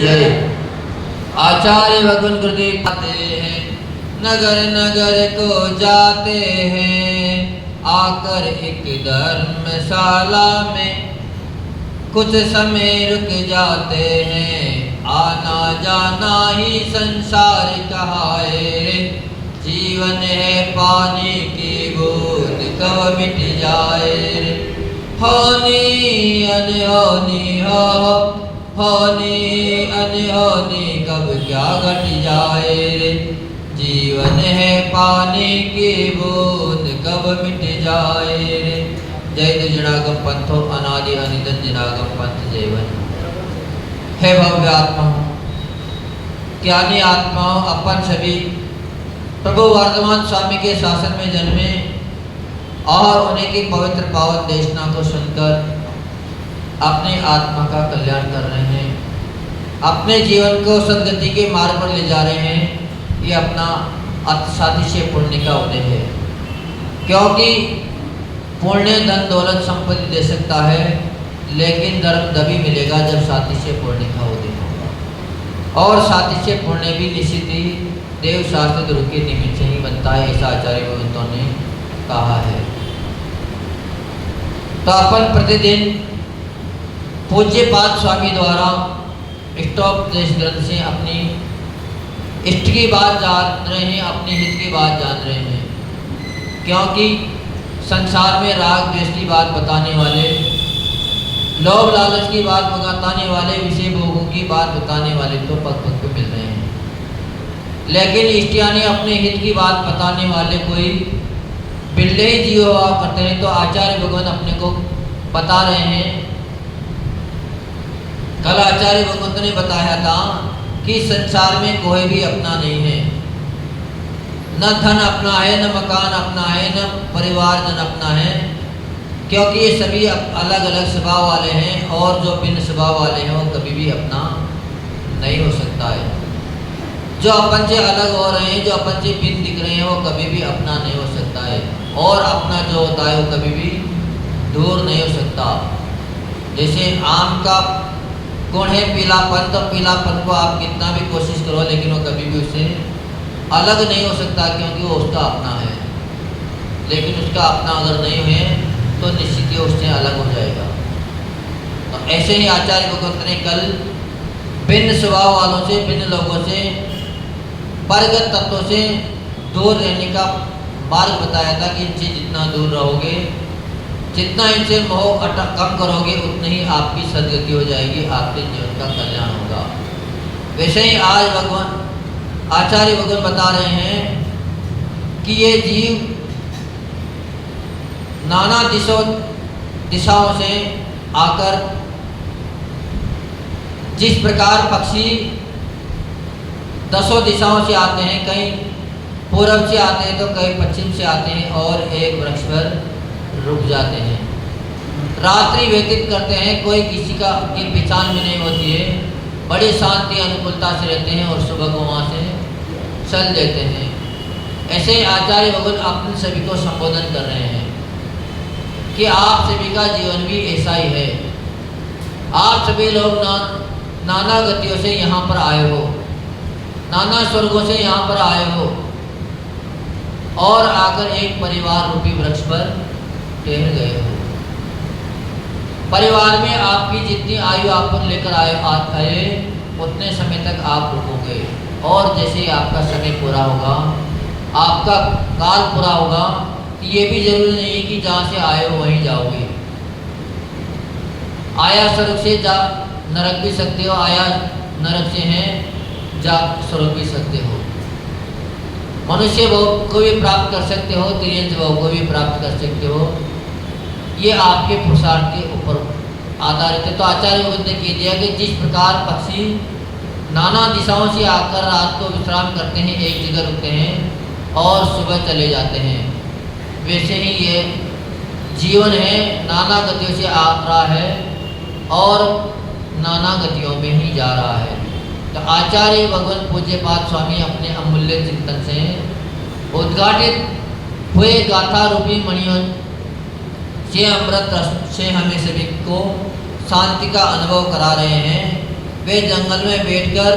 जय। आचार्य भगवान गुरुदेव आते हैं, नगर नगर को जाते हैं, आकर एक धर्मशाला में कुछ समय रुक जाते हैं। आना जाना ही संसार कहाए रे, जीवन है पानी की बूंद कब मिट जाए रे। होनी अनहोनी हो, होनी अनहोनी कब क्या घट जाए रे, जीवन है पानी की बूंद कब मिट जाए रे। जय जनागम पंथो अनादि अनिधन जनागम पंथ जयवन। हे भव्य आत्माओं, ज्ञानी आत्माओं, अपन सभी प्रभु वर्धमान स्वामी के शासन में जन्मे और उन्हीं की पवित्र पावन देशना को सुनकर अपनी आत्मा का कल्याण कर रहे हैं, अपने जीवन को सदगति के मार्ग पर ले जा रहे हैं। ये अपना अतिशय पुण्य का उदय है, क्योंकि पुण्य धन दौलत संपत्ति दे सकता है, लेकिन धर्म तभी मिलेगा जब सातिशय पुण्य का उदय होगा। और सातिशय पुण्य भी निश्चित ही देव शास्त्र गुरु के निमित्त से ही बनता है, ऐसा आचार्य भगवंतों ने कहा है। तो अपन प्रतिदिन पूज्य पाद स्वामी द्वारा इष्टोपदेश ग्रंथ से अपनी इष्ट की बात जान रहे हैं, अपने हित की बात जान रहे हैं, क्योंकि संसार में राग द्वेष की बात बताने वाले, लोभ लालच की बात बताने वाले, विषय भोगों की बात बताने वाले तो पग पग पे मिल रहे हैं, लेकिन इष्ट यानी अपने हित की बात बताने वाले कोई बिल्ले ही जीव हुआ करते हैं। तो आचार्य भगवान अपने को बता रहे हैं। कल आचार्य भगवंत ने बताया था कि संसार में कोई भी अपना नहीं है, न धन अपना है, न मकान अपना है, न परिवार जन अपना है, क्योंकि ये सभी अलग अलग स्वभाव वाले हैं, और जो भिन्न स्वभाव वाले हैं वो कभी भी अपना नहीं हो सकता है। जो अपन से अलग हो रहे हैं, जो अपन से भिन्न दिख रहे हैं, वो कभी भी अपना नहीं हो सकता है, और अपना जो होता है वो कभी भी दूर नहीं हो सकता। जैसे आम का गुण है पीलापन, तो पीलापन को आप कितना भी कोशिश करो, लेकिन वो कभी भी उससे अलग नहीं हो सकता, क्योंकि वो उसका अपना है। लेकिन उसका अपना अगर नहीं हुए तो निश्चित ही उससे अलग हो जाएगा। तो ऐसे ही आचार्य भगवंत ने कल भिन्न स्वभाव वालों से, भिन्न लोगों से, परगत तत्वों से दूर रहने का मार्ग बताया था कि इनसे जितना दूर रहोगे, जितना इनसे मोह कम करोगे, उतनी ही आपकी सदगति हो जाएगी, आपके जीवन का कल्याण होगा। वैसे ही आज भगवान आचार्य भगवान बता रहे हैं कि ये जीव नाना दिशाओं से आकर, जिस प्रकार पक्षी 10 दिशाओं से आते हैं, कहीं पूर्व से आते हैं तो कहीं पश्चिम से आते हैं, और एक वृक्ष पर रुक जाते हैं, रात्रि व्यतीत करते हैं, कोई किसी का की पहचान भी नहीं होती है, बड़ी शांति अनुकूलता से रहते हैं, और सुबह को वहाँ से चल देते हैं। ऐसे आचार्य भगवान अपने सभी को संबोधन कर रहे हैं कि आप सभी का जीवन भी ऐसा ही है। आप सभी लोग नाना गतियों से यहाँ पर आए हो, नाना स्वर्गों से यहाँ पर आए हो, और आकर एक परिवार रूपी वृक्ष पर ठहर गए हो। परिवार में आपकी जितनी आयु आप पर लेकर आए उतने समय तक आप रुकोगे, और जैसे ही आपका समय पूरा होगा, आपका काल पूरा होगा, ये भी जरूरी नहीं है कि जहाँ से आए हो वहीं जाओगे। आया स्वर्ग से जा नरक भी सकते हो, आया नरक से हैं जा स्वर्ग भी सकते हो। मनुष्य भाव को भी प्राप्त कर सकते हो, तिर्यंत भाव को भी प्राप्त कर सकते हो, ये आपके पुरुषार्थ के ऊपर आधारित है। तो आचार्य भगवत ने कह दिया कि जिस प्रकार पक्षी नाना दिशाओं से आकर रात को विश्राम करते हैं, एक जगह रुकते हैं और सुबह चले जाते हैं, वैसे ही ये जीवन है, नाना गतियों से आ रहा है और नाना गतियों में ही जा रहा है। तो आचार्य भगवान पूज्य पाद स्वामी अपने अमूल्य चिंतन से उद्घाटित हुए गाथा रूपी मणियों से अमृत रस से हमें सभी को शांति का अनुभव करा रहे हैं वे जंगल में बैठकर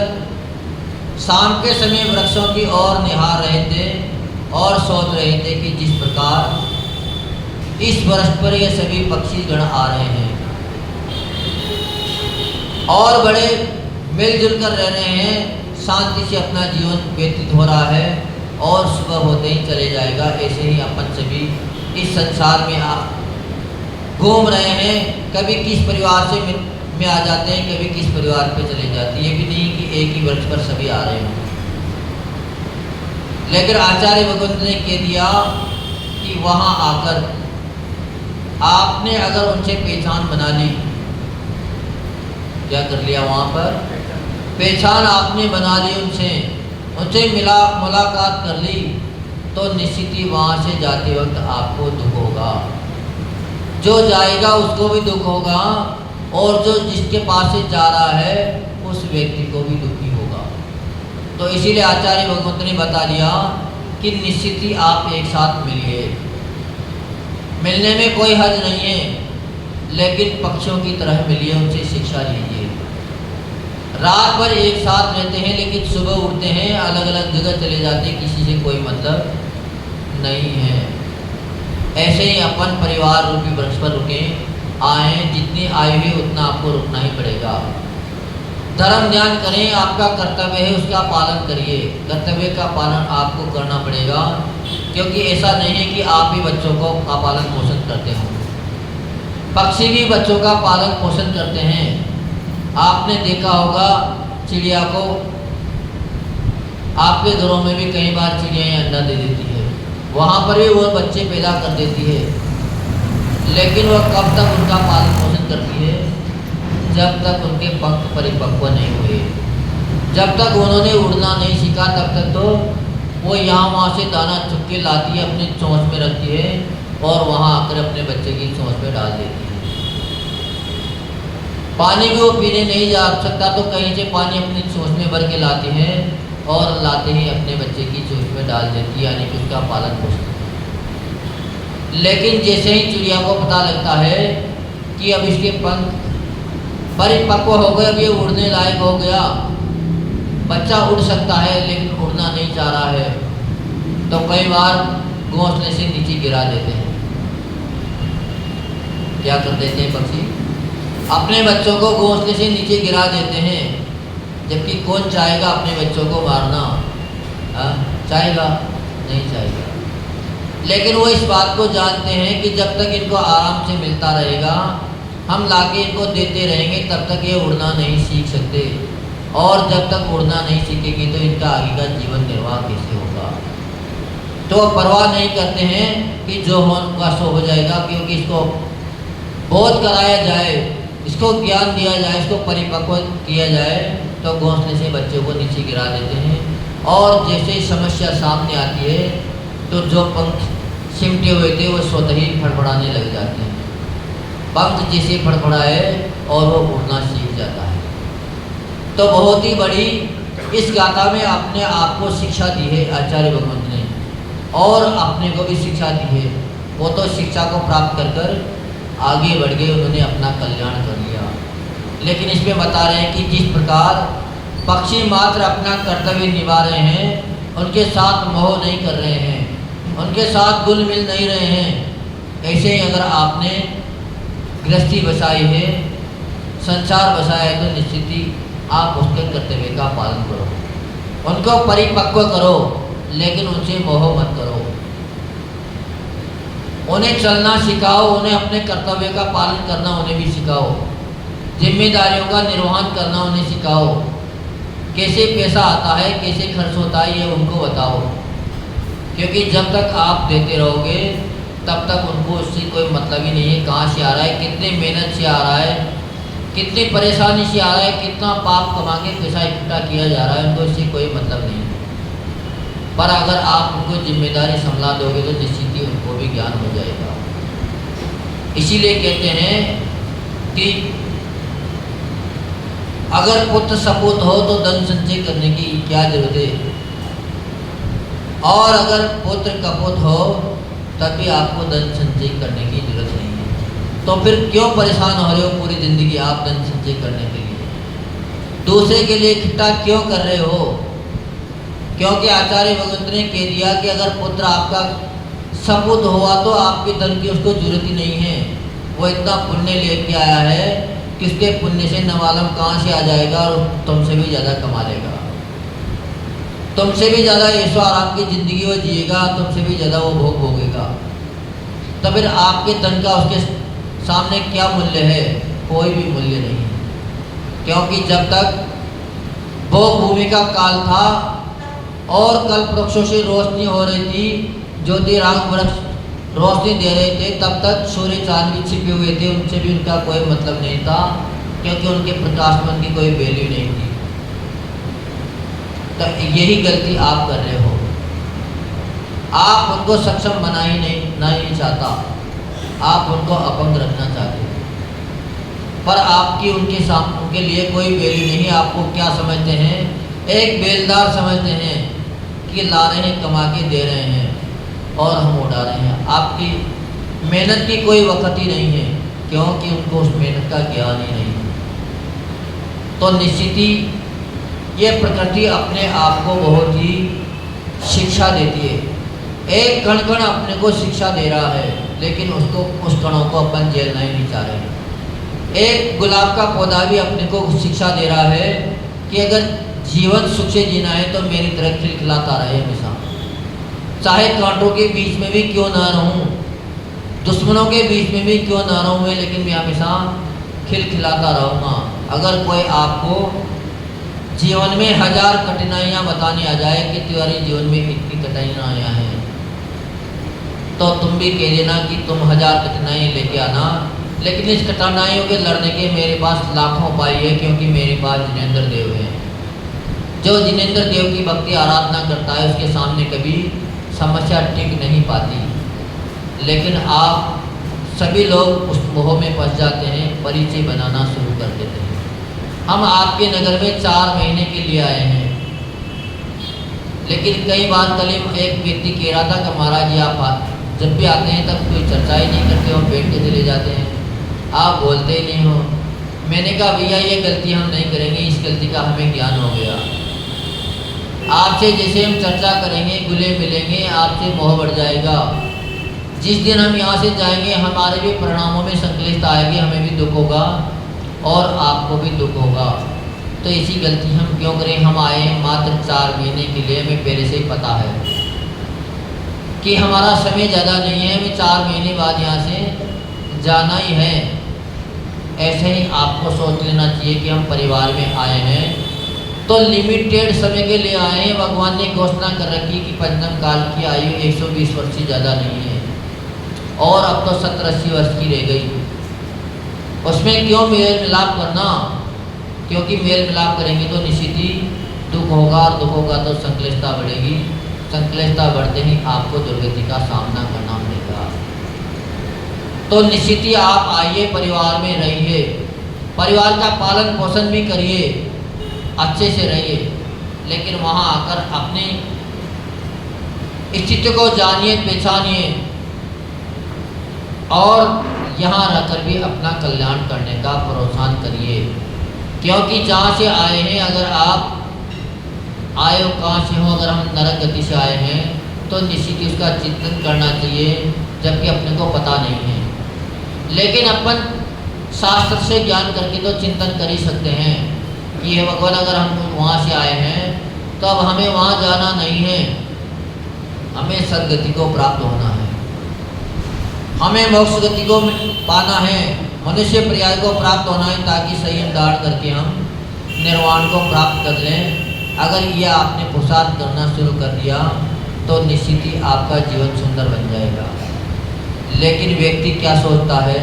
शाम के समय वृक्षों की ओर निहार रहे थे और सोच रहे थे कि जिस प्रकार इस वर्ष पर ये सभी पक्षी गण आ रहे हैं और बड़े मिलजुल कर रह रहे हैं, शांति से अपना जीवन व्यतीत हो रहा है और सुबह होते ही चले जाएगा, ऐसे ही अपन सभी इस संसार में घूम रहे हैं। कभी किस परिवार से में आ जाते हैं, कभी किस परिवार पे चले जाते हैं। ये भी नहीं कि एक ही वृक्ष पर सभी आ रहे हैं। लेकिन आचार्य भगवंत ने कह दिया कि वहाँ आकर आपने अगर उनसे पहचान बना ली, क्या कर लिया, वहाँ पर पहचान आपने बना ली, उनसे मुलाकात कर ली, तो निश्चित ही वहाँ से जाते वक्त आपको दुख होगा। जो जाएगा उसको भी दुख होगा और जो जिसके पास से जा रहा है उस व्यक्ति को भी दुखी होगा। तो इसीलिए आचार्य भगवंत ने बता दिया कि निश्चित ही आप एक साथ मिलिए। मिलने में कोई हर्ज नहीं है, लेकिन पक्षियों की तरह मिलिए, उनसे शिक्षा लीजिए। रात भर एक साथ रहते हैं, लेकिन सुबह उठते हैं, अलग अलग जगह चले जाते हैं, किसी से कोई मतलब नहीं है। ऐसे ही अपन परिवार रूपी वृक्ष पर रुके आए, जितनी आयु है उतना आपको रुकना ही पड़ेगा। धर्म ध्यान करें, आपका कर्तव्य है, उसका पालन करिए। कर्तव्य का पालन आपको करना पड़ेगा, क्योंकि ऐसा नहीं है कि आप ही बच्चों का पालन पोषण करते हो। पक्षी भी बच्चों का पालन पोषण करते हैं। आपने देखा होगा चिड़िया को, आपके घरों में भी कई बार चिड़िया अंडा दे देती है, वहाँ पर भी वो बच्चे पैदा कर देती है, लेकिन वह कब तक उनका पालन पोषण करती है? जब तक उनके पंख परिपक्व नहीं हुए, जब तक उन्होंने उड़ना नहीं सीखा, तब तक तो वो यहाँ वहाँ से दाना चुग के लाती है, अपनी चोंच में रखती है और वहाँ आकर अपने बच्चे की चोंच में डाल देती है। पानी भी वो पीने नहीं जा सकता, तो कहीं से पानी अपनी चोंच में भर के लाते हैं और लाते ही अपने बच्चे की चोंच में डाल देती है, यानी कि उसका पालन पोषण। लेकिन जैसे ही चिड़िया को पता लगता है कि अब इसके पंख परिपक्व हो गए, अब ये उड़ने लायक हो गया, बच्चा उड़ सकता है लेकिन उड़ना नहीं चाह रहा है, तो कई बार घोंसले से नीचे गिरा देते हैं। क्या कर देते हैं पक्षी? अपने बच्चों को घोंसले से नीचे गिरा देते हैं, जबकि कौन चाहेगा अपने बच्चों को मारना? चाहेगा? नहीं चाहेगा। लेकिन वो इस बात को जानते हैं कि जब तक इनको आराम से मिलता रहेगा, हम लाके इनको देते रहेंगे, तब तक ये उड़ना नहीं सीख सकते, और जब तक उड़ना नहीं सीखेंगे तो इनका आगे का जीवन निर्वाह कैसे होगा? तो परवाह नहीं करते हैं कि जो होगा सो हो जाएगा, क्योंकि इसको बोध कराया जाए, इसको ज्ञान दिया जाए, इसको परिपक्व किया जाए, तो घोंसले से बच्चों को नीचे गिरा देते हैं। और जैसे ही समस्या सामने आती है तो जो पंख सिमटे हुए थे वो स्वतः ही फड़फड़ाने लग जाते हैं। पंख जैसे फड़फड़ाए और वो उड़ना सीख जाता है। तो बहुत ही बड़ी इस गाथा में अपने आप को शिक्षा दी है आचार्य भगवंत ने, और अपने को भी शिक्षा दी है। वो तो शिक्षा को प्राप्त कर कर आगे बढ़ गए, उन्होंने अपना कल्याण कर लिया। लेकिन इसमें बता रहे हैं कि जिस प्रकार पक्षी मात्र अपना कर्तव्य निभा रहे हैं, उनके साथ मोह नहीं कर रहे हैं, उनके साथ घुल मिल नहीं रहे हैं, ऐसे ही अगर आपने गृहस्थी बसाई है, संसार बसाया है, तो निश्चित ही आप उसके कर्तव्य का पालन करो, उनको परिपक्व करो, लेकिन उनसे मोह मत करो। उन्हें चलना सिखाओ, उन्हें अपने कर्तव्य का पालन करना उन्हें भी सिखाओ, जिम्मेदारियों का निर्वहन करना उन्हें सिखाओ, कैसे पैसा आता है, कैसे खर्च होता है, ये उनको बताओ। क्योंकि जब तक आप देते रहोगे तब तक उनको उससे कोई मतलब ही नहीं है, कहाँ से आ रहा है, कितने मेहनत से आ रहा है, कितनी परेशानी से आ रहा है, कितना पाप कमा के पैसा इकट्ठा किया जा रहा है, उनको इससे कोई मतलब नहीं है। पर अगर आप उनको जिम्मेदारी संभाला दोगे तो निश्चित ही उनको भी ज्ञान हो जाएगा। इसीलिए कहते हैं कि अगर पुत्र सपूत हो तो धन संचय करने की क्या जरूरत है, और अगर पुत्र कपूत हो तब भी आपको धन संचय करने की जरूरत नहीं है। तो फिर क्यों परेशान हो रहे हो पूरी ज़िंदगी आप धन संचय करने के लिए? दूसरे के लिए इकट्ठा क्यों कर रहे हो? क्योंकि आचार्य भगवंत ने कह दिया कि अगर पुत्र आपका सपूत हुआ तो आपके धन की उसको जरूरत ही नहीं है। वो इतना पुण्य लेके आया है कि उसके पुण्य से न मालूम कहाँ से आ जाएगा और तुमसे भी ज़्यादा कमा लेगा, तुमसे भी ज़्यादा ऐशो आराम की ज़िंदगी वो जिएगा, तुमसे भी ज़्यादा वो भोग भोगेगा। तो फिर आपके धन का उसके सामने क्या मूल्य है? कोई भी मूल्य नहीं है। क्योंकि जब तक भोग भूमि का काल था और कल्प वृक्षों से रोशनी हो रही थी, ज्योतिरांग वृक्ष रोशनी दे रहे थे, तब तक सूर्य चांद भी छिपे हुए थे, उनसे भी उनका कोई मतलब नहीं था, क्योंकि उनके प्रकाश में उनकी कोई वैल्यू नहीं थी। तो यही गलती आप कर रहे हो। आप उनको सक्षम बना ही नहीं चाहता, आप उनको अपंग रखना चाहते हो, पर आपकी उनके लिए कोई वैल्यू नहीं। आपको क्या समझते हैं? एक बेलदार समझते हैं कि ला रहे हैं, कमा के दे रहे हैं और हम उड़ा रहे हैं। आपकी मेहनत की कोई वक्त ही नहीं है, क्योंकि उनको उस मेहनत का ज्ञान ही नहीं है। तो निश्चित ही ये प्रकृति अपने आप को बहुत ही शिक्षा देती है। एक कण कण अपने को शिक्षा दे रहा है, लेकिन उसको उस कणों को अपन झेलना ही नहीं चाह रहे। एक गुलाब का पौधा भी अपने को शिक्षा दे रहा है कि अगर जीवन सुख से जीना है तो मेरी तरह खिलखिलाता रहे हमेशा, चाहे कांटों के बीच में भी क्यों ना रहूं, दुश्मनों के बीच में भी क्यों ना रहूं मैं, लेकिन मैं हमेशा खिलखिलाता रहूँगा। अगर कोई आपको जीवन में 1000 कठिनाइयाँ बताने आ जाए कि तुम्हारे जीवन में इतनी कठिनाइयाँ हैं, तो तुम भी कह देना कि तुम 1000 कठिनाइयाँ लेके आना, लेकिन इस कठिनाइयों के लड़ने के मेरे पास लाखों उपाय है, क्योंकि मेरे पास जिनेंद्र देव हैं। जो जिनेंद्र देव की भक्ति आराधना करता है उसके सामने कभी समस्या टिक नहीं पाती। लेकिन आप सभी लोग उस मोह में फंस जाते हैं, परिचय बनाना शुरू कर देते हैं। हम आपके नगर में 4 महीने के लिए आए हैं, लेकिन कई बार कल एक व्यक्ति कह रहा था कि महाराज जी आप जब भी आते हैं तब कोई चर्चा ही नहीं करते हो, बैठ के चले जाते हैं, आप बोलते ही नहीं हो। मैंने कहा भैया ये गलती हम नहीं करेंगे, इस गलती का हमें ज्ञान हो गया। आपसे जैसे हम चर्चा करेंगे, गुले मिलेंगे, आपसे मोह बढ़ जाएगा। जिस दिन हम यहाँ से जाएंगे हमारे भी परिणामों में संकलित आएगी, हमें भी दुख होगा और आपको भी दुख होगा। तो ऐसी गलती हम क्यों करें? हम आए हैं मात्र 4 महीने के लिए, हमें पहले से ही पता है कि हमारा समय ज़्यादा नहीं है, हमें 4 महीने बाद यहाँ से जाना ही है। ऐसे ही आपको सोच लेना चाहिए कि हम परिवार में आए हैं तो लिमिटेड समय के लिए आए हैं। भगवान ने घोषणा कर रखी कि पंचम काल की आयु 120 वर्ष से ज़्यादा नहीं है, और अब तो 70-80 वर्ष की रह गई। उसमें क्यों मेल मिलाप करना? क्योंकि मेल मिलाप करेंगे तो निश्चित ही दुख होगा, और दुख होगा तो संकलिष्टता बढ़ेगी, संकलिष्टता बढ़ते ही आपको दुर्गति का सामना करना पड़ेगा। तो निश्चित ही आप आइए, परिवार में रहिए, परिवार का पालन पोषण भी करिए, अच्छे से रहिए, लेकिन वहाँ आकर अपनी स्थिति को जानिए, पहचानिए, और यहाँ रहकर भी अपना कल्याण करने का प्रोत्साहन करिए। क्योंकि जहाँ से आए हैं, अगर आप आए हो कहाँ से हो, अगर हम नरक गति से आए हैं तो निश्चित ही उसका चिंतन करना चाहिए, जबकि अपने को पता नहीं है। लेकिन अपन शास्त्र से ज्ञान करके तो चिंतन कर ही सकते हैं कि हे भगवान, अगर हम वहाँ से आए हैं तो अब हमें वहाँ जाना नहीं है, हमें सदगति को प्राप्त होना है, हमें मोक्ष गति को पाना है, मनुष्य पर्याय को प्राप्त होना है, ताकि संयम धारण करके हम निर्वाण को प्राप्त कर लें। अगर यह आपने पुरुषार्थ करना शुरू कर दिया तो निश्चित ही आपका जीवन सुंदर बन जाएगा। लेकिन व्यक्ति क्या सोचता है?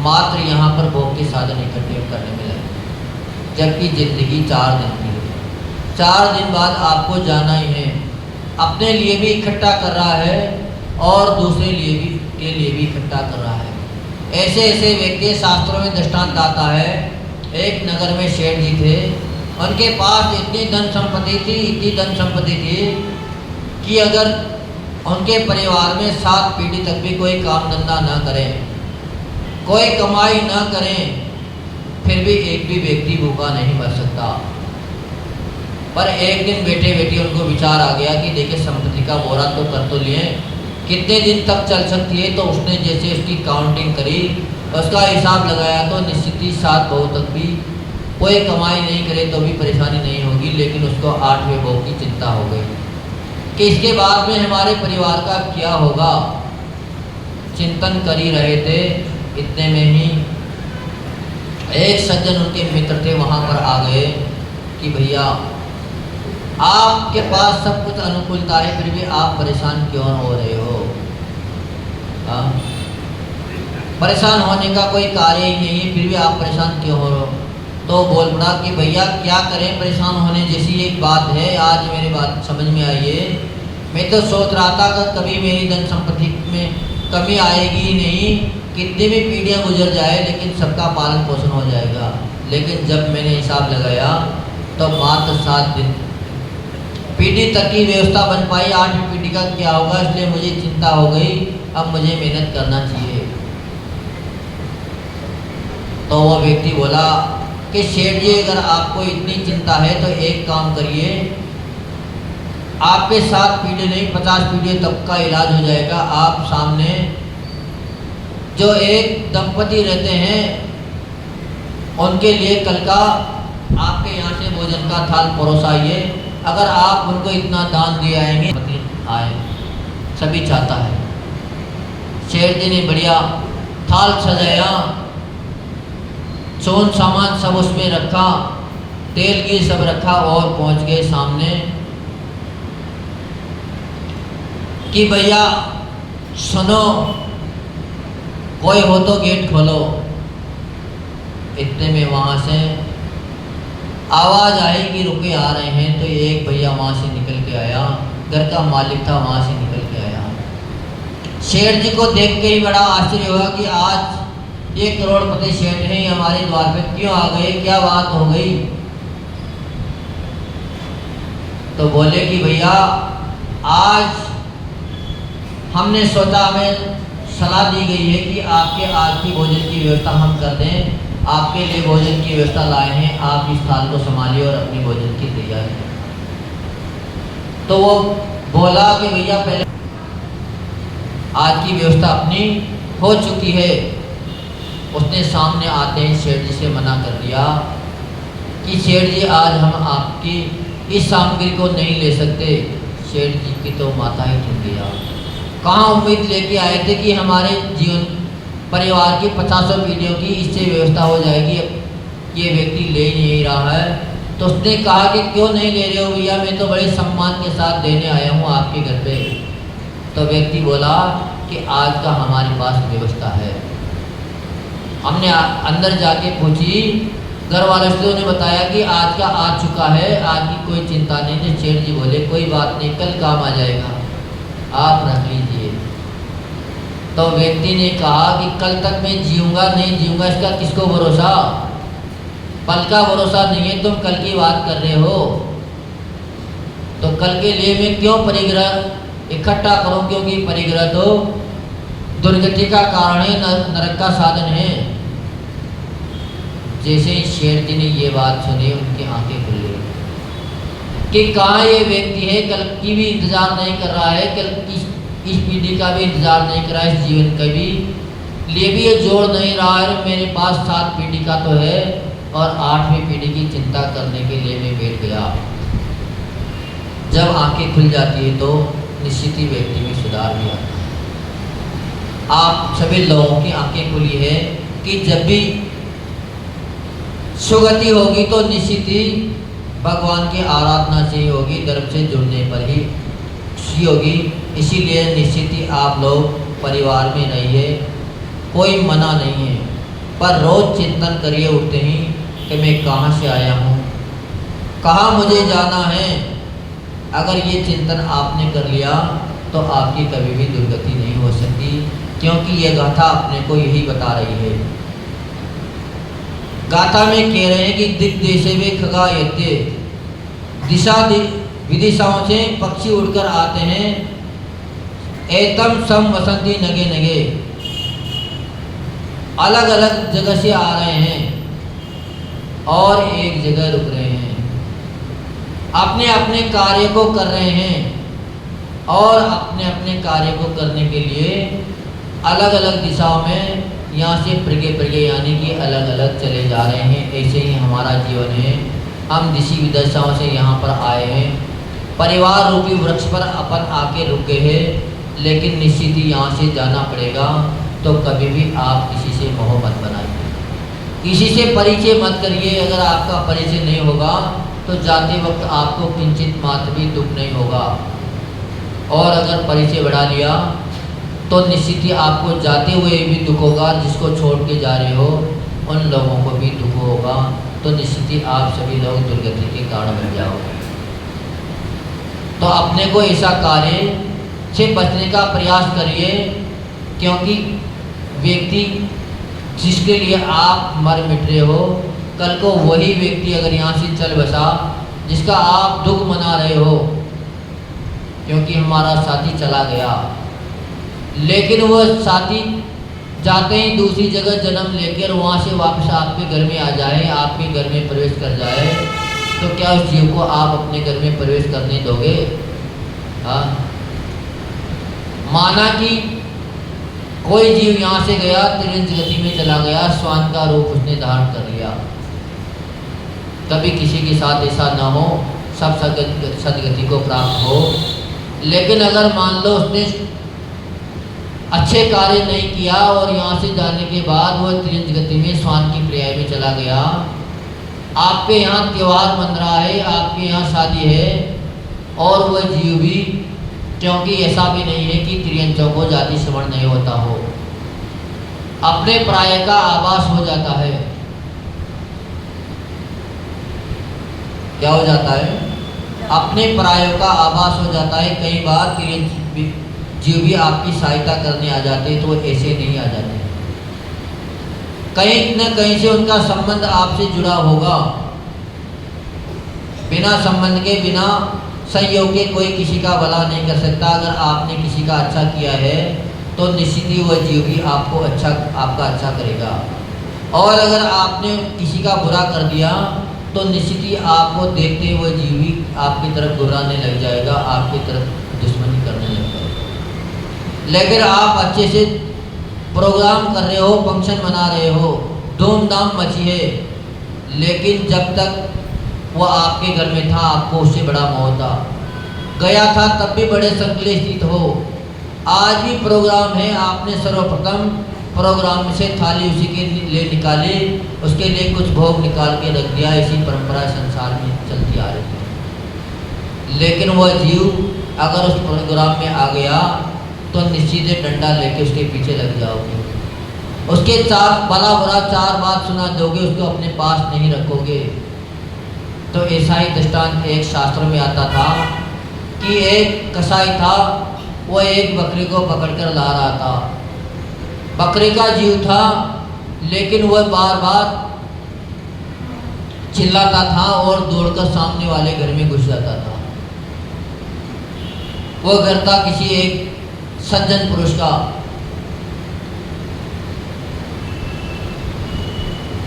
मात्र यहाँ पर भोग के साधन इकट्ठे करने में लगे, जबकि जिंदगी 4 दिन की है। 4 दिन बाद आपको जाना ही है। अपने लिए भी इकट्ठा कर रहा है और दूसरे के लिए भी इकट्ठा कर रहा है। ऐसे ऐसे व्यक्ति शास्त्रों में दृष्टांत आता है। एक नगर में सेठ जी थे, उनके पास इतनी धन संपत्ति थी, इतनी धन संपत्ति थी कि अगर उनके परिवार में 7 पीढ़ी तक भी कोई काम धंधा ना करें, कोई कमाई ना करें, फिर भी एक भी व्यक्ति भूखा नहीं मर सकता। पर एक दिन बैठे बैठे उनको विचार आ गया कि देखिए संपत्ति का बोरा तो कर तो लिए, कितने दिन तक चल सकती है। तो उसने जैसे उसकी काउंटिंग करी, उसका हिसाब लगाया तो निश्चित ही 7 बहू तक भी कोई कमाई नहीं करे तो भी परेशानी नहीं होगी। लेकिन उसको 8वें बहू की चिंता हो गई कि इसके बाद में हमारे परिवार का क्या होगा। चिंतन कर ही रहे थे, इतने में ही एक सज्जन उनके मित्र थे वहाँ पर आ गए कि भैया आपके पास सब कुछ अनुकूलता है फिर भी आप परेशान क्यों हो रहे हो। परेशान होने का कोई कार्य ही नहीं है, फिर भी आप परेशान क्यों हो रहे हो। तो बोल पड़ा कि भैया क्या करें, परेशान होने जैसी एक बात है। आज मेरी बात समझ में आई है। मैं तो सोच रहा था कि कभी मेरी धन संपत्ति में कमी आएगी ही नहीं, कितनी भी पीढ़ियाँ गुजर जाए लेकिन सबका पालन पोषण हो जाएगा। लेकिन जब मैंने हिसाब लगाया तो मात्र 7 दिन पीढ़ी तक की व्यवस्था बन पाई, 8वीं पीढ़ी का क्या होगा। इसलिए मुझे चिंता हो गई, अब मुझे मेहनत करना चाहिए। तो वो व्यक्ति बोला कि सेठ जी अगर आपको इतनी चिंता है तो एक काम करिए, आपके 7 पीढ़ी नहीं 50 पीढ़ी तक का इलाज हो जाएगा। आप सामने जो एक दंपति रहते हैं उनके लिए कल का आपके यहाँ से भोजन का थाल परोसाइए। अगर आप उनको इतना दान दे आएंगे आए सभी चाहता है। शेर जी ने बढ़िया थाल सजाया, सोन सामान सब उसमें रखा, तेल घी सब रखा और पहुंच गए सामने कि भैया सुनो, कोई हो तो गेट खोलो। इतने में वहाँ से आवाज़ आई कि रुके आ रहे हैं। तो एक भैया वहाँ से निकल के आया, घर का मालिक था, वहाँ से निकल के आया। शेठ जी को देख के ही बड़ा आश्चर्य हुआ कि आज ये करोड़पति शेठ हैं हमारे द्वार पे क्यों आ गए, क्या बात हो गई। तो बोले कि भैया आज हमने सोचा, हमें सलाह दी गई है कि आपके आज की भोजन की व्यवस्था हम कर दें। आपके लिए भोजन की व्यवस्था लाए हैं, आप इस थाल को संभालिए और अपनी भोजन की तैयारी करें। तो वो बोला कि भैया पहले आज की व्यवस्था अपनी हो चुकी है। उसने सामने आते ही सेठ जी से मना कर दिया कि सेठ जी आज हम आपकी इस सामग्री को नहीं ले सकते। सेठ जी की तो माथा ही टूट गया। कहाँ उम्मीद लेके आए थे कि हमारे जीवन परिवार की 50 पीढ़ियों की इससे व्यवस्था हो जाएगी, ये व्यक्ति ले ही नहीं रहा है। तो उसने कहा कि क्यों नहीं ले रहे हो भैया, मैं तो बड़े सम्मान के साथ देने आया हूँ आपके घर पे। तो व्यक्ति बोला कि आज का हमारे पास व्यवस्था है। हमने अंदर जाके पूछी, घर वालों से उन्हें बताया कि आज का आ चुका है, आज की कोई चिंता नहीं। तो सेठ जी बोले कोई बात नहीं, कल काम आ जाएगा, आप रख लीजिए। तो व्यक्ति ने कहा कि कल तक मैं जीऊँगा नहीं जीऊँगा इसका किसको भरोसा, पल का भरोसा नहीं है। तुम कल की बात कर रहे हो तो कल के लिए मैं क्यों परिग्रह इकट्ठा करूं, क्योंकि परिग्रह तो दुर्गति का कारण है, नरक का साधन है। जैसे ही शेर जी ने ये बात सुनी उनकी आंखें खुल गई कि कहाँ ये व्यक्ति है, कल की भी इंतजार नहीं कर रहा है, कल की इस पीढ़ी का भी इंतजार नहीं कर रहा है, इस जीवन का भी लिए भी ये जोड़ नहीं रहा है। मेरे पास 7 पीढ़ी का तो है और 8वीं पीढ़ी की चिंता करने के लिए मैं बैठ गया। जब आंखें खुल जाती है तो निश्चित ही व्यक्ति में सुधार भी आता है। आप सभी लोगों की आंखें खुली है कि जब भी सुगति होगी तो निश्चित ही भगवान की आराधना से ही होगी, धर्म से जुड़ने पर ही होगी। इसीलिए निश्चित ही आप लोग परिवार में रहिए, कोई मना नहीं है, पर रोज चिंतन करिए उठते ही कि मैं कहाँ से आया हूँ, कहाँ मुझे जाना है। अगर ये चिंतन आपने कर लिया तो आपकी कभी भी दुर्गति नहीं हो सकती, क्योंकि ये गाथा अपने को यही बता रही है। गाथा में कह रहे हैं कि दिग्देशे वे खगा यत्ते, दिशा विदिशाओं से पक्षी उड़कर आते हैं, एतम सम वसंती नगे नगे, अलग अलग जगह से आ रहे हैं। और एक जगह रुक रहे हैं, अपने अपने कार्य को कर रहे हैं और अपने अपने कार्य को करने के लिए अलग अलग दिशाओं में यहाँ से प्रगे यानी कि अलग अलग चले जा रहे हैं। ऐसे ही हमारा जीवन है। हम दिशा विदशाओं से यहाँ पर आए हैं, परिवार रूपी वृक्ष पर अपन आके रुके हैं, लेकिन निश्चित ही यहाँ से जाना पड़ेगा। तो कभी भी आप किसी से मोह मत बनाइए, किसी से परिचय मत करिए। अगर आपका परिचय नहीं होगा तो जाते वक्त आपको किंचित मात्र भी दुख नहीं होगा, और अगर परिचय बढ़ा लिया तो निश्चित ही आपको जाते हुए भी दुख होगा। जिसको छोड़ के जा रहे हो उन लोगों को भी दुख होगा, तो निश्चित ही आप सभी लोग दुर्गति के कारण बन जाओगे। तो अपने को ऐसा कार्य से बचने का प्रयास करिए, क्योंकि व्यक्ति जिसके लिए आप मर मिट रहे हो, कल को वही व्यक्ति अगर यहाँ से चल बसा जिसका आप दुख मना रहे हो, क्योंकि हमारा साथी चला गया, लेकिन वह साथी जाते ही दूसरी जगह जन्म लेकर वहाँ से वापस आपके घर में आ जाए, आपके घर में प्रवेश कर जाए, तो क्या उस जीव को आप अपने घर में प्रवेश करने दोगे? हाँ, माना कि कोई जीव यहाँ से गया, तिरंज गति में चला गया, श्वान का रूप उसने धारण कर लिया। कभी किसी के साथ ऐसा ना हो, सब सदगति को प्राप्त हो। लेकिन अगर मान लो उसने अच्छे कार्य नहीं किया और यहाँ से जाने के बाद वह तिरंज गति में श्वान की पर्याय में चला गया, आपके यहाँ त्यौहार मन रहा है, आपके यहाँ शादी है, और वह जीव भी, क्योंकि ऐसा भी नहीं है कि त्रियंचों को जाति श्रवण नहीं होता हो, अपने प्राय का आभास हो जाता है। क्या हो जाता है? अपने प्रायों का आभास हो जाता है। कई बार त्रियंच जीव भी आपकी सहायता करने आ जाते, तो ऐसे नहीं आ जाते, कहीं न कहीं से उनका संबंध आपसे जुड़ा होगा। बिना संबंध के, बिना संयोग के कोई किसी का भला नहीं कर सकता। अगर आपने किसी का अच्छा किया है तो निश्चित ही वह जीव भी आपको आपका अच्छा करेगा, और अगर आपने किसी का बुरा कर दिया तो निश्चित ही आपको देखते हुए जीव भी आपकी तरफ घुराने लग जाएगा, आपकी तरफ दुश्मनी करने लग जाएगा। लेकिन आप अच्छे से प्रोग्राम कर रहे हो, फंक्शन मना रहे हो, धूमधाम मची है, लेकिन जब तक वो आपके घर में था आपको उससे बड़ा मोह था, गया था तब भी बड़े संकलित हो। आज भी प्रोग्राम है, आपने सर्वप्रथम प्रोग्राम से थाली उसी के लिए निकाली, उसके लिए कुछ भोग निकाल के रख दिया। ऐसी परंपरा संसार में चलती आ रही है। लेकिन वह जीव अगर उस प्रोग्राम में आ गया तो निश्चित ही डंडा लेके उसके पीछे लग जाओगे, उसके चार भला बुरा चार बात सुना दोगे, उसको अपने पास नहीं रखोगे। तो ऐसा ही दृष्टांत एक शास्त्र में आता था कि एक कसाई था, वो एक बकरी को पकड़कर ला रहा था। बकरी का जीव था, लेकिन वह बार बार चिल्लाता था और दौड़कर सामने वाले घर में घुस जाता था। वह घर था किसी एक सज्जन पुरुष का।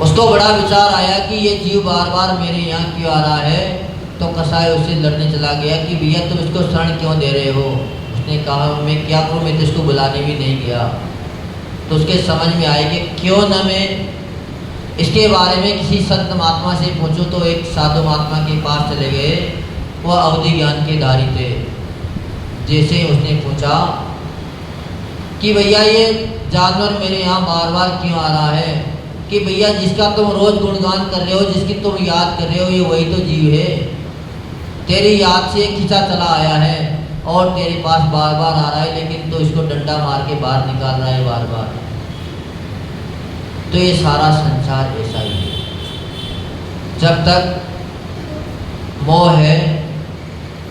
उसको बड़ा विचार आया कि ये जीव बार बार मेरे यहाँ क्यों आ रहा है। तो कसाई उससे लड़ने चला गया कि भैया तुम इसको शरण क्यों दे रहे हो। उसने कहा मैं क्या करूँ, मैं तो इसको बुलाने भी नहीं गया। तो उसके समझ में आया कि क्यों न मैं इसके बारे में किसी संत महात्मा से पूछूं। तो एक साधु महात्मा के पास चले गए, वह अवधि ज्ञान के धारी थे। जैसे उसने पूछा कि भैया ये जानवर मेरे यहाँ बार बार क्यों आ रहा है, कि भैया जिसका तुम रोज गुणगान कर रहे हो, जिसकी तुम याद कर रहे हो, ये वही तो जीव है। तेरी याद से खिंचा चला आया है और तेरे पास बार बार आ रहा है, लेकिन तो इसको डंडा मार के बाहर निकाल रहा है बार बार। तो ये सारा संसार ऐसा ही है। जब तक मोह है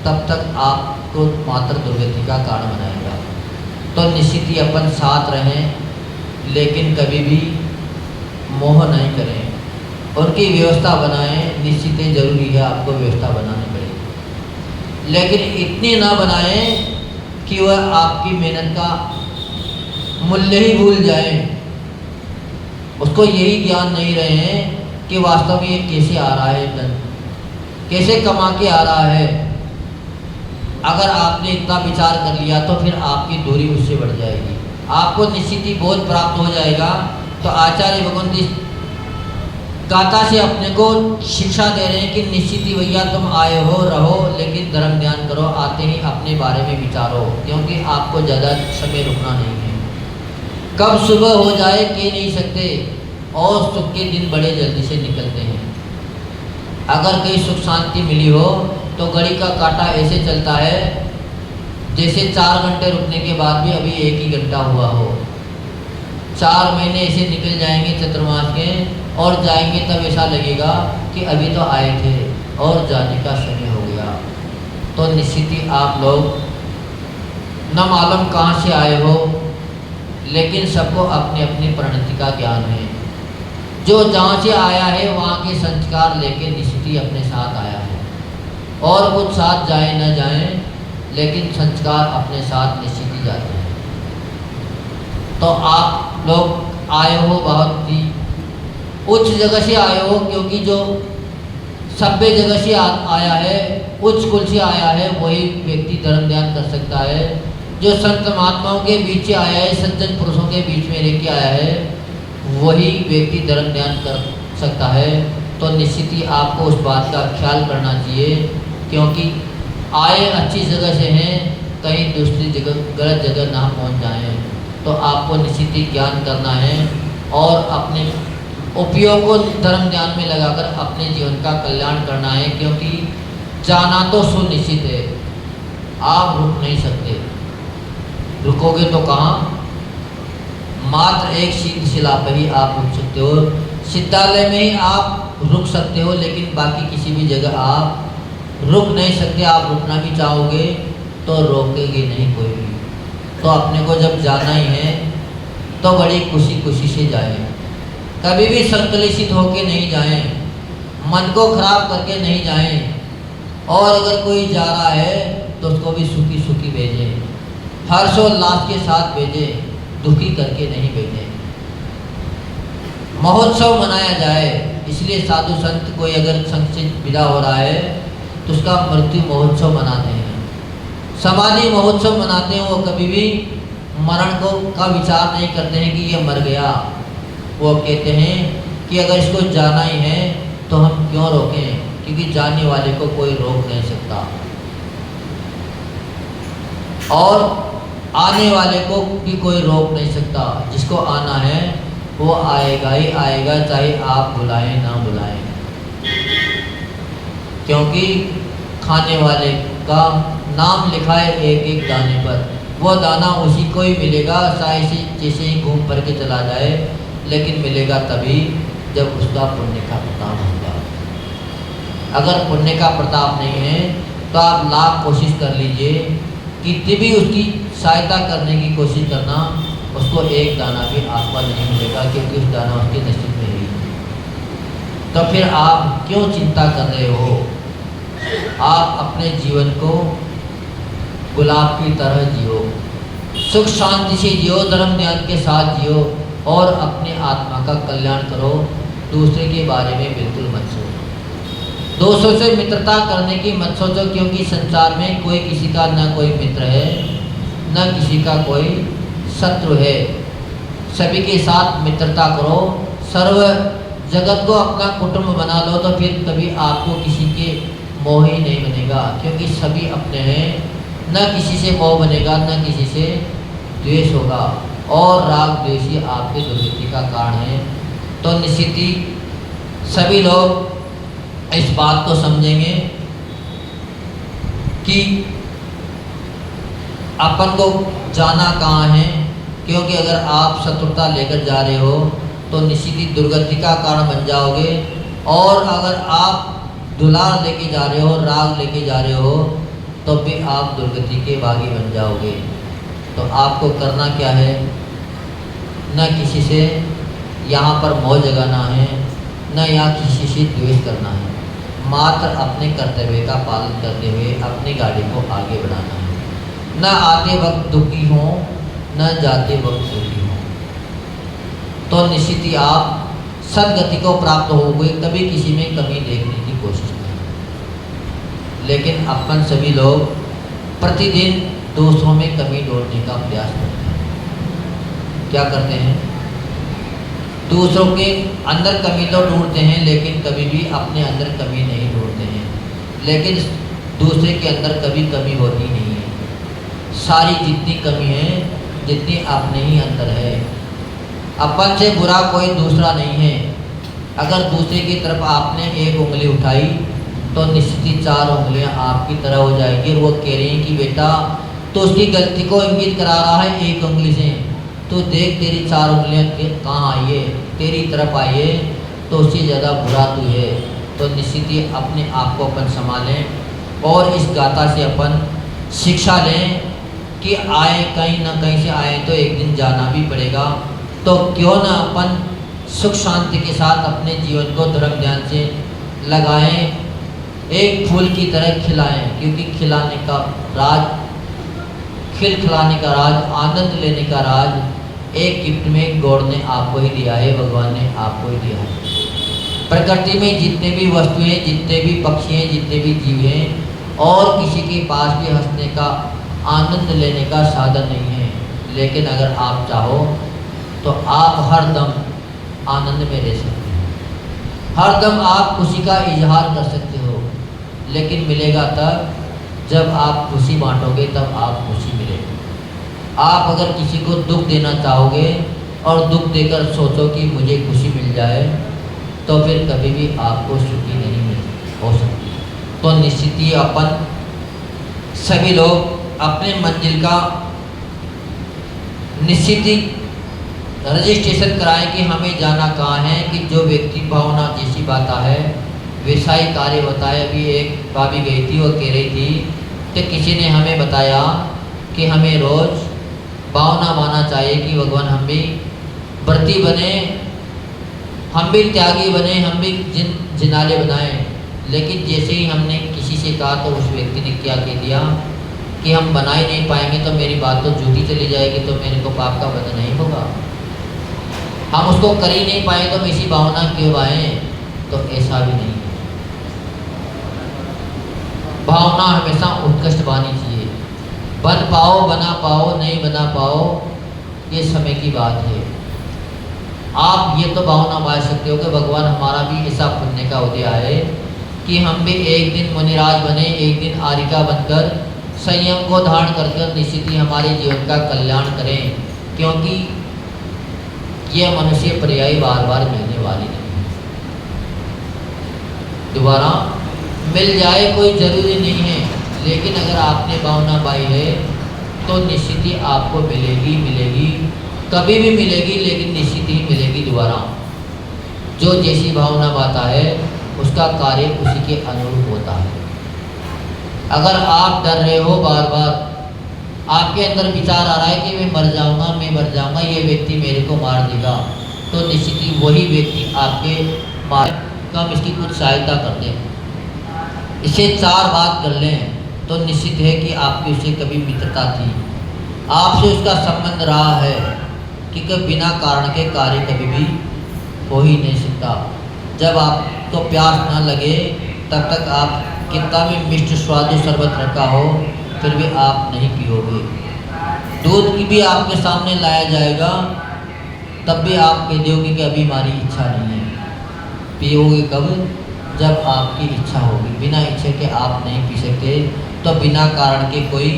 तब तक आपको मात्र दुर्गति का कारण बनाएगा। तो निश्चित ही अपन साथ रहें, लेकिन कभी भी मोह नहीं करें, उनकी व्यवस्था बनाएं। निश्चित ही जरूरी है, आपको व्यवस्था बनानी पड़ेगी, लेकिन इतनी ना बनाएं कि वह आपकी मेहनत का मूल्य ही भूल जाए। उसको यही ज्ञान नहीं रहे कि वास्तव में ये कैसे आ रहा है धन, कैसे कमा के आ रहा है। अगर आपने इतना विचार कर लिया तो फिर आपकी दूरी उससे बढ़ जाएगी, आपको निश्चित ही बोध प्राप्त हो जाएगा। तो आचार्य भगवंत इस गाथा से अपने को शिक्षा दे रहे हैं कि निश्चित ही भैया तुम आए हो रहो, लेकिन धर्म ध्यान करो, आते ही अपने बारे में विचारो, क्योंकि आपको ज़्यादा समय रुकना नहीं है। कब सुबह हो जाए कह नहीं सकते, और सुख के दिन बड़े जल्दी से निकलते हैं। अगर कहीं सुख शांति मिली हो तो घड़ी का काटा ऐसे चलता है जैसे 4 घंटे रुकने के बाद भी अभी 1 ही घंटा हुआ हो। 4 महीने ऐसे निकल जाएंगे चतुर्मास के, और जाएंगे तब ऐसा लगेगा कि अभी तो आए थे और जाने का समय हो गया। तो निश्चित ही आप लोग न मालूम कहाँ से आए हो, लेकिन सबको अपनी अपनी परिणति का ज्ञान है। जो जहाँ से आया है वहाँ के संस्कार लेके निश्चित ही अपने साथ आया है, और कुछ साथ जाए न जाए, लेकिन संस्कार अपने साथ निश्चित ही जाते हैं। तो आप लोग आए हो बहुत ही उच्च जगह से आए हो, क्योंकि जो सभ्य जगह से आया है, उच्च कुल से आया है, वही व्यक्ति धर्म ध्यान कर सकता है। जो संत महात्माओं के बीच से आया है, सज्जन पुरुषों के बीच में रह के आया है, वही व्यक्ति धर्म ध्यान कर सकता है। तो निश्चित ही आपको उस बात का ख्याल करना चाहिए, क्योंकि आए अच्छी जगह से हैं, कहीं दूसरी जगह गलत जगह ना पहुंच जाएं। तो आपको निश्चित ही ज्ञान करना है और अपने उपयोग को धर्म ध्यान में लगाकर अपने जीवन का कल्याण करना है, क्योंकि जाना तो सुनिश्चित है, आप रुक नहीं सकते। रुकोगे तो कहाँ? मात्र एक सीधी शिला पर ही आप रुक सकते हो। सिद्धालय में ही आप रुक सकते हो, लेकिन बाकी किसी भी जगह आप रुक नहीं सकते। आप रुकना भी चाहोगे तो रोकेगी नहीं कोई भी। तो अपने को जब जाना ही है तो बड़ी खुशी खुशी से जाएं, कभी भी संकलित होके नहीं जाएं, मन को खराब करके नहीं जाएं। और अगर कोई जा रहा है तो उसको भी सुखी सुखी भेजें, हर्षोल्लास के साथ भेजें, दुखी करके नहीं भेजें। महोत्सव मनाया जाए, इसलिए साधु संत कोई अगर संत से विदा हो रहा है तो उसका मृत्यु महोत्सव मनाते हैं, समाधि महोत्सव मनाते हैं। वो कभी भी मरण को का विचार नहीं करते हैं कि ये मर गया। वो कहते हैं कि अगर इसको जाना ही है तो हम क्यों रोकें, क्योंकि जाने वाले को कोई रोक नहीं सकता, और आने वाले को भी कोई रोक नहीं सकता। जिसको आना है वो आएगा ही आएगा, चाहे आप बुलाएं ना बुलाएं, क्योंकि खाने वाले का नाम लिखा है एक एक दाने पर। वो दाना उसी को ही मिलेगा, चाहे से जैसे ही घूम पर के चला जाए, लेकिन मिलेगा तभी जब उसका पुण्य का प्रताप होगा। अगर पुण्य का प्रताप नहीं है तो आप लाख कोशिश कर लीजिए, कितनी भी उसकी सहायता करने की कोशिश करना, उसको एक दाना भी आपका नहीं मिलेगा, क्योंकि उस दाना उसके नसीब में ही। तो फिर आप क्यों चिंता कर रहे हो? आप अपने जीवन को गुलाब की तरह जियो, सुख शांति से जियो, धर्म ध्यान के साथ जियो, और अपने आत्मा का कल्याण करो। दूसरे के बारे में बिल्कुल मत सोचो, दोस्तों से मित्रता करने की मत सोचो, क्योंकि संसार में कोई किसी का न कोई मित्र है, न किसी का कोई शत्रु है। सभी के साथ मित्रता करो, सर्व जगत को अपना कुटुंब बना लो, तो फिर कभी आपको किसी के मोह ही नहीं बनेगा, क्योंकि सभी अपने हैं। न किसी से मोह बनेगा, न किसी से द्वेष होगा, और राग द्वेष ही आपके दुर्गति का कारण है। तो निश्चित ही सभी लोग इस बात को समझेंगे कि अपन को जाना कहाँ है, क्योंकि अगर आप शत्रुता लेकर जा रहे हो तो निश्चित ही दुर्गति का कारण बन जाओगे। और अगर आप दुलार लेके जा रहे हो, राग लेके जा रहे हो, तो भी आप दुर्गति के भागी बन जाओगे। तो आपको करना क्या है? न किसी से यहाँ पर मोह जगाना है, न यहाँ किसी से द्वेष करना है, मात्र अपने कर्तव्य का पालन करते हुए अपनी गाड़ी को आगे बढ़ाना है। न आते वक्त दुखी हो, न जाते वक्त सुखी हो। तो निश्चित ही आप सदगति को प्राप्त हो गई, कभी किसी में कमी देखने की कोशिश नहीं। लेकिन अपन सभी लोग प्रतिदिन दूसरों में कमी ढूंढने का प्रयास करते हैं। क्या करते हैं? दूसरों के अंदर कमी तो ढूंढते हैं, लेकिन कभी भी अपने अंदर कमी नहीं ढूंढते हैं। लेकिन दूसरे के अंदर कभी कमी होती नहीं है। सारी जितनी कमी है, जितनी अपने ही अंदर है। अपन से बुरा कोई दूसरा नहीं है। अगर दूसरे की तरफ आपने एक उंगली उठाई तो निश्चित ही 4 उंगलियां आपकी तरह हो जाएगी। और वो कह रही हैं कि बेटा तो उसकी गलती को इंगित करा रहा है एक उंगली से, तो देख तेरी 4 उंगलियां कहाँ आई है, तेरी तरफ आई है, तो उससे ज़्यादा बुरा तू है। तो निश्चित ही अपने आप को अपन संभालें और इस गाथा से अपन शिक्षा लें कि आए कहीं ना कहीं से आए तो एक दिन जाना भी पड़ेगा। तो क्यों ना अपन सुख शांति के साथ अपने जीवन को धर्म ध्यान से लगाएं, एक फूल की तरह खिलाएं। क्योंकि खिलाने का राज, खिलाने का राज, आनंद लेने का राज एक गिफ्ट में गॉड ने आपको ही दिया है, भगवान ने आपको ही दिया है। प्रकृति में जितने भी वस्तुएं, जितने भी पक्षी हैं, जितने भी जीव हैं, और किसी के पास भी हंसने का, आनंद लेने का साधन नहीं है। लेकिन अगर आप चाहो तो आप हर दम आनंद में रह सकते हैं, हर दम आप खुशी का इजहार कर सकते हो। लेकिन मिलेगा तब जब आप खुशी बांटोगे, तब आप खुशी मिलेगी। आप अगर किसी को दुख देना चाहोगे और दुख देकर सोचो कि मुझे खुशी मिल जाए, तो फिर कभी भी आपको सुखी नहीं हो सकती। तो निश्चित ही अपन सभी लोग अपने मंजिल का निश्चित ही रजिस्ट्रेशन कराएं कि हमें जाना कहाँ है। कि जो व्यक्ति भावना जैसी बात है वैसा ही कार्य होता है। अभी एक भाभी गई थी, वो कह रही थी कि किसी ने हमें बताया कि हमें रोज़ भावना मानना चाहिए कि भगवान हम भी व्रती बने, हम भी त्यागी बने, हम भी जिनाले बनाएं। लेकिन जैसे ही हमने किसी से कहा तो उस व्यक्ति ने क्या कह दिया कि हम बना ही नहीं पाएंगे तो मेरी बात तो झूठी चली जाएगी, तो मेरे को पाप का बंधन नहीं होगा। हम उसको कर ही नहीं पाए तो इसी भावना क्यों आए? तो ऐसा भी नहीं है। भावना हमेशा उत्कृष्ट बानी चाहिए। बन पाओ, बना पाओ, नहीं बना पाओ, ये समय की बात है। आप ये तो भावना मान सकते हो कि भगवान हमारा भी ऐसा पुण्य का उदय आए कि हम भी एक दिन मुनिराज बने, एक दिन आरिका बनकर संयम को धारण कर निश्चित ही हमारे जीवन का कल्याण करें। क्योंकि यह मनुष्य पर्यायी बार बार मिलने वाली नहीं है। दोबारा मिल जाए कोई ज़रूरी नहीं है, लेकिन अगर आपने भावना पाई है तो निश्चित ही आपको मिलेगी, मिलेगी, कभी भी मिलेगी, लेकिन निश्चित ही मिलेगी दोबारा। जो जैसी भावना पाता है उसका कार्य उसी के अनुरूप होता है। अगर आप डर रहे हो, बार बार आपके अंदर विचार आ रहा है कि मैं मर जाऊंगा, मैं मर जाऊंगा, ये व्यक्ति मेरे को मार देगा, तो निश्चित ही वही व्यक्ति आपके मार कम इसकी कुछ सहायता कर दें, इसे 4 बात कर लें, तो निश्चित है कि आपकी उससे कभी मित्रता थी, आपसे उसका संबंध रहा है कि बिना कारण के कार्य कभी भी हो ही नहीं सकता। जब आपको प्यास ना लगे तब तक आप कितना भी मिष्ट स्वादु शरबत रखा हो फिर भी आप नहीं पियोगे। दूध की भी आपके सामने लाया जाएगा तब भी आप कह दोगे कि अभी हमारी इच्छा नहीं है। पियोगे कब? जब आपकी इच्छा होगी। बिना इच्छा के आप नहीं पी सकते। तो बिना कारण के कोई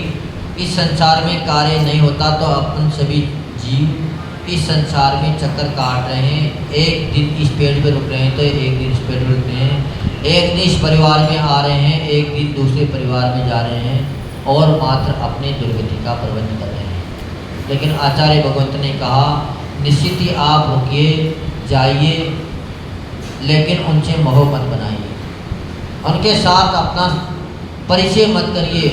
इस संसार में कार्य नहीं होता। तो अपन सभी जीव इस संसार में चक्कर काट रहे हैं। एक दिन इस पेड़ पर रुक रहे हैं तो एक दिन इस पेड़ पर रुक रहे हैं, एक दिन इस परिवार में आ रहे हैं, एक दिन दूसरे परिवार में जा रहे हैं और मात्र अपने दुर्गति का प्रबंध कर रहे हैं। लेकिन आचार्य भगवंत ने कहा निश्चित ही आप रुकिए, जाइए, लेकिन उनसे मोह मत बनाइए, उनके साथ अपना परिचय मत करिए,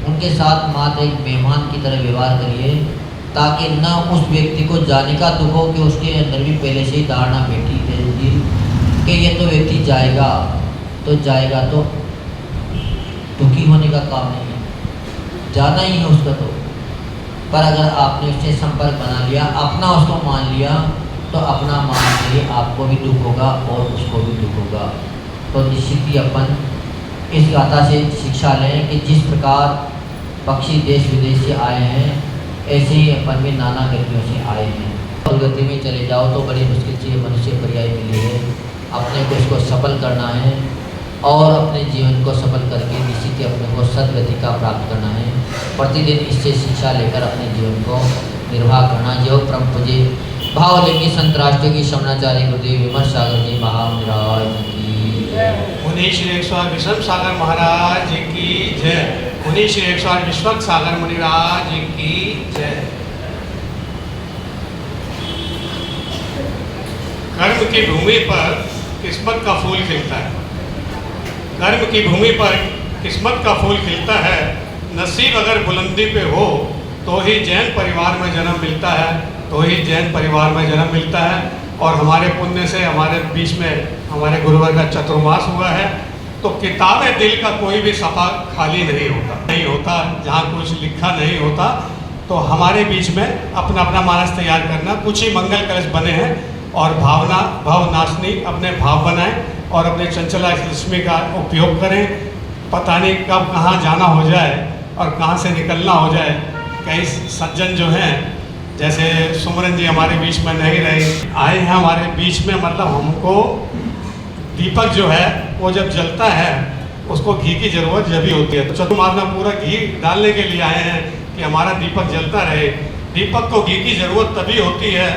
उनके साथ मात्र एक मेहमान की तरह व्यवहार करिए, ताकि न उस व्यक्ति को जाने का दुख हो कि उसके अंदर भी पहले से ही धारणा बैठी है कि ये तो व्यक्ति जाएगा तो दुखी होने का काम नहीं है, जाना ही है उसका। तो पर अगर आपने उससे संपर्क बना लिया, अपना उसको मान लिया, तो अपना मान के आपको भी दुख होगा और उसको भी दुख होगा। तो निश्चित ही अपन इस गाथा से शिक्षा लें कि जिस प्रकार पक्षी देश विदेश से आए हैं, ऐसे ही अपन भी नाना गतियों से आए हैं। और गति में चले जाओ तो बड़ी मुश्किल से मनुष्य पर्याय मिली है। अपने को इसको सफल करना है और अपने जीवन को सफल करके निश्चित ही अपने को सदगति का प्राप्त करना है। प्रतिदिन इससे शिक्षा लेकर अपने जीवन को निर्वाह करना। जो परम पूज्य भावलिंगी संत राष्ट्र की शमनाचार्य गुरुदेव विमल सागर जी महाराज की जय। मुनि श्री 108 विषम सागर महाराज की जय। मुनि श्री 108 विश्वक सागर मुनिराज की जय। कर्म की भूमि पर किस्मत का फूल खिलता है। कर्म की भूमि पर किस्मत का फूल खिलता है। नसीब अगर बुलंदी पे हो तो ही जैन परिवार में जन्म मिलता है, तो ही जैन परिवार में जन्म मिलता है। और हमारे पुण्य से हमारे बीच में हमारे गुरुवर का चतुर्मास हुआ है। तो किताबें दिल का कोई भी सफ़ा खाली नहीं होता जहाँ कुछ लिखा नहीं होता। तो हमारे बीच में अपना अपना मानस तैयार करना। कुछ ही मंगल कलश बने हैं और भावना भावनाशनी अपने भाव बनाएं और अपने चंचला लक्ष्मी का उपयोग करें। पता नहीं कब कहाँ जाना हो जाए और कहाँ से निकलना हो जाए। कई सज्जन जो हैं, जैसे सुमरन जी हमारे बीच में नहीं रहे, आए हैं हमारे बीच में। मतलब हमको दीपक जो है वो जब जलता है उसको घी की ज़रूरत जब भी होती है। तो चतुर्मास में पूरा घी डालने के लिए आए हैं कि हमारा दीपक जलता रहे। दीपक को घी की ज़रूरत तभी होती है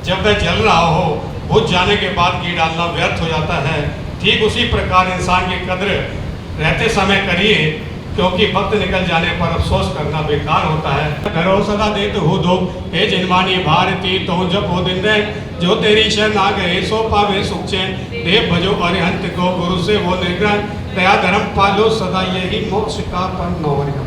जब वह जल रहा हो। बुझ जाने के बाद घी डालना व्यर्थ हो जाता है। ठीक उसी प्रकार इंसान की कद्र रहते समय करिए, क्योंकि वक्त निकल जाने पर अफसोस करना बेकार होता है। घरो सदा देत हो दो हे जिनवानी भारती तो जब हो दिन रहे जो तेरी शरण आ गए सो पावे सुख चैन। देव भजो अरिहंत को गुरु से वो निग्रह दया धर्म पालो सदा यही मोक्ष का पर नौवरिया।